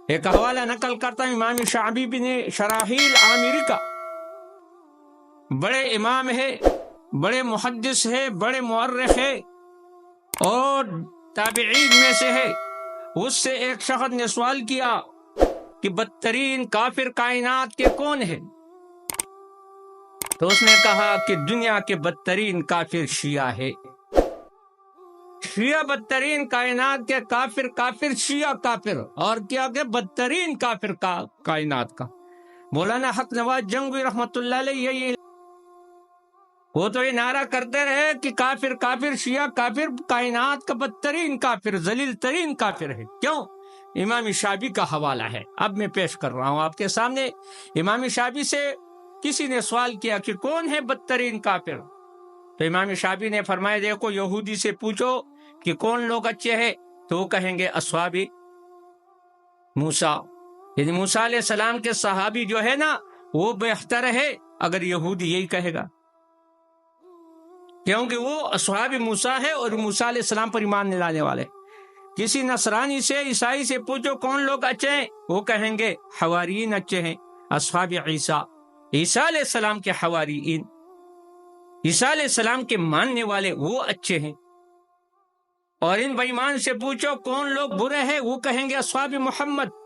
ایک حوالہ نقل کرتا ہوں امام شعبی بن شراحیل عامری کا، بڑے امام ہے، بڑے محدث ہے، بڑے مورخ ہے اور تابعین میں سے ہے۔ اس سے ایک شخص نے سوال کیا کہ بدترین کافر کائنات کے کون ہے؟ تو اس نے کہا کہ دنیا کے بدترین کافر شیعہ ہے۔ شیعہ بدترین کائنات کے کافر، کافر شیعہ کافر، اور کیا کہ بدترین کافر کا کائنات کا۔ مولانا حق نواز جنگوی رحمۃ اللہ علیہ یہی وہ تو یہ نعرہ کرتے رہے کہ کافر کافر شیعہ کافر، کائنات کا بدترین کافر، ذلیل ترین کافر ہے۔ کیوں؟ امام شعبی کا حوالہ ہے، اب میں پیش کر رہا ہوں آپ کے سامنے۔ امام شعبی سے کسی نے سوال کیا کہ کون ہے بدترین کافر؟ تو امام شعبی نے فرمایا دیکھو یہودی سے پوچھو کہ کون لوگ اچھے ہیں، تو وہ کہیں گے اصحاب موسیٰ، یعنی موسیٰ علیہ السلام کے صحابی جو ہے نا وہ بہتر ہے اگر یہودی یہی کہے گا، کیونکہ وہ اصحاب موسیٰ ہے اور موسیٰ علیہ السلام پر ایمان نہیں لانے والے۔ کسی نصرانی سے، عیسائی سے پوچھو کون لوگ اچھے ہیں، وہ کہیں گے حواریین اچھے ہیں، اصحاب عیسیٰ، عیسیٰ علیہ السلام کے حواریین، عیسیٰ علیہ السلام کے ماننے والے وہ اچھے ہیں۔ اور ان بے ایمان سے پوچھو کون لوگ برے ہیں، وہ کہیں گے اصحاب محمد۔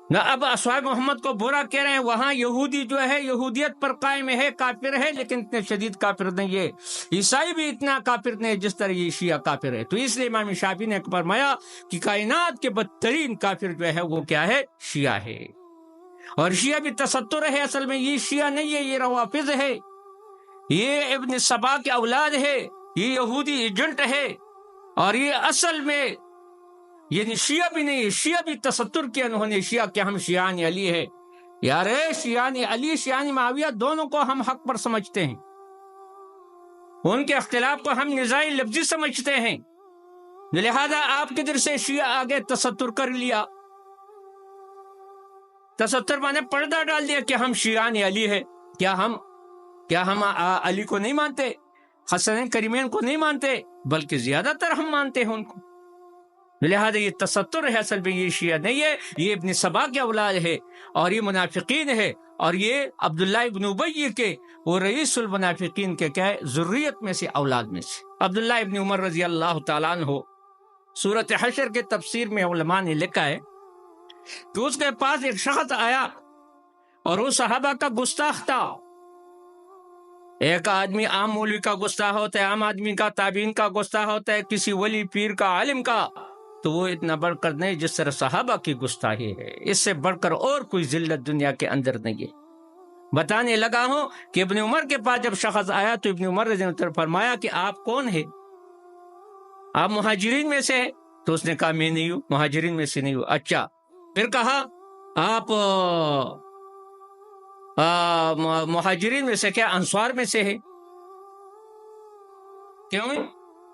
نہ اب اصحاب محمد کو برا کہہ رہے ہیں، وہاں یہودی جو ہے یہودیت پر قائم ہے، کافر ہے، لیکن اتنے شدید کافر نہیں ہے۔ عیسائی بھی اتنا کافر نہیں جس طرح یہ شیعہ کافر ہے۔ تو اس لیے امام شافعی نے فرمایا کہ کائنات کے بدترین کافر جو ہے وہ کیا ہے؟ شیعہ ہے۔ اور شیعہ بھی تستر ہے، اصل میں یہ شیعہ نہیں ہے، یہ روافض ہے، یہ ابن سبا کے اولاد ہے، یہ یہودی ایجنٹ ہے، اور یہ اصل میں یعنی شیعہ بھی نہیں ہے، شیعہ بھی تستر کیا انہوں نے، شیعہ کہ ہم شیعان علی ہے۔ یار شیعان علی، شیعان معاویہ دونوں کو ہم حق پر سمجھتے ہیں، ان کے اختلاف کو ہم نزاعی لفظی سمجھتے ہیں، لہذا آپ کے در سے شیعہ آگے تستر کر لیا، تستر میں نے پردہ ڈال دیا کہ ہم شیعان علی ہے۔ کیا ہم علی کو نہیں مانتے، حسنین کریمین کو نہیں مانتے، بلکہ زیادہ تر ہم مانتے ہیں ان کو۔ لہذا یہ تستر ہے، اصل میں یہ شیعہ نہیں ہے، یہ ابن سبا کے اولاد ہے، اور یہ منافقین ہے، اور یہ عبداللہ ابن ابی کے وہ رئیس المنافقین کے کیا ہے؟ ذریت میں سے، اولاد میں سے۔ عبداللہ ابن عمر رضی اللہ تعالیٰ عنہ سورۃ حشر کے تفسیر میں علماء نے لکھا ہے کہ اس کے پاس ایک شخص آیا اور وہ صحابہ کا گستاخ تھا۔ ایک آدمی عام مولوی کا گستاخ ہوتا ہے، عام آدمی کا، تابعین کا گستاخ ہوتا ہے، کسی ولی پیر کا، عالم کا، تو وہ اتنا بڑھ کر نہیں جس طرح صحابہ کی گستاخی ہے، اس سے بڑھ کر اور کوئی ذلت دنیا کے اندر نہیں ہے۔ بتانے لگا ہوں کہ ابن عمر کے پاس جب شخص آیا تو ابن عمر رضی اللہ عنہ فرمایا کہ آپ کون ہیں؟ آپ مہاجرین میں سے؟ تو اس نے کہا میں نہیں ہوں، مہاجرین میں سے نہیں ہوں۔ اچھا، پھر کہا آپ مہاجرین میں سے کیا انصار میں سے ہے؟ کیوں؟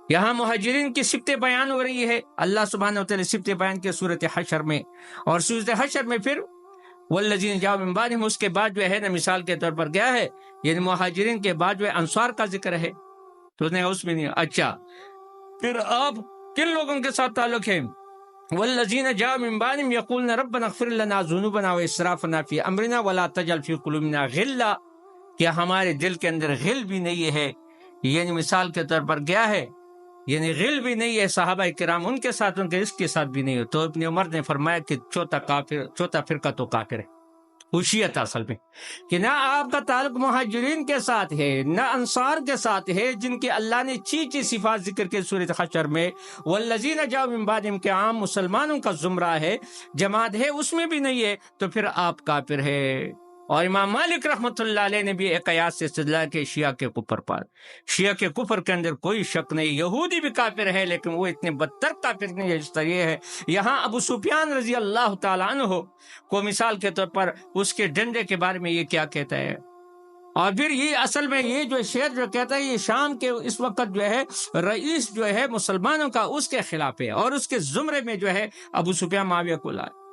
یہاں مہاجرین کی صفت بیان ہو رہی ہے، اللہ سبحانہ وتعالی صفت بیان کی صورت حشر میں، اور صورت حشر میں پھر والذین جاؤ من بعدہم، اس کے بعد جو ہے نا مثال کے طور پر کیا ہے، یعنی مہاجرین کے بعد جو ہے انصار کا ذکر ہے، تو اس نے اس میں نہیں۔ اچھا، پھر آپ کن لوگوں کے ساتھ تعلق ہے؟ والذین جاؤ من بعدہم یقولون ربنا اغفر لنا ذنوبنا واسرافنا فی امرنا ولا تجعل فی قلوبنا غلا، کیا ہمارے دل کے اندر غل بھی نہیں ہے؟ یعنی مثال کے طور پر کیا ہے، یعنی غل بھی نہیں ہے صحابہ کرام ان کے ساتھ، ان کے اس کے ساتھ بھی نہیں ہو۔ تو ابن عمر نے فرمایا کہ چوتھا فرقہ تو کافر ہے، خوشیت اصل میں کہ نہ آپ کا تعلق مہاجرین کے ساتھ ہے نہ انصار کے ساتھ ہے، جن کے اللہ نے چی صفات ذکر کے سورۃ حشر میں، والذین جاؤ من بعدہم کے عام مسلمانوں کا زمرہ ہے، جماعت ہے، اس میں بھی نہیں ہے، تو پھر آپ کافر ہے۔ اور امام مالک رحمۃ اللہ علیہ نے بھی ایک قیاس سے استدلال کے شیعہ کے کفر پر، شیعہ کے کفر کے اندر کوئی شک نہیں، یہودی بھی کافر ہے لیکن وہ اتنے بدتر کافر نہیں ہے جس طرح یہ ہے۔ یہاں ابو سفیان رضی اللہ تعالیٰ عنہ کو مثال کے طور پر اس کے ڈنڈے کے بارے میں یہ کیا کہتا ہے، اور پھر یہ اصل میں یہ جو شعر جو کہتا ہے یہ شام کے اس وقت جو ہے رئیس جو ہے مسلمانوں کا اس کے خلاف ہے، اور اس کے زمرے میں جو ہے ابو سفیان معاویہ کو لائے۔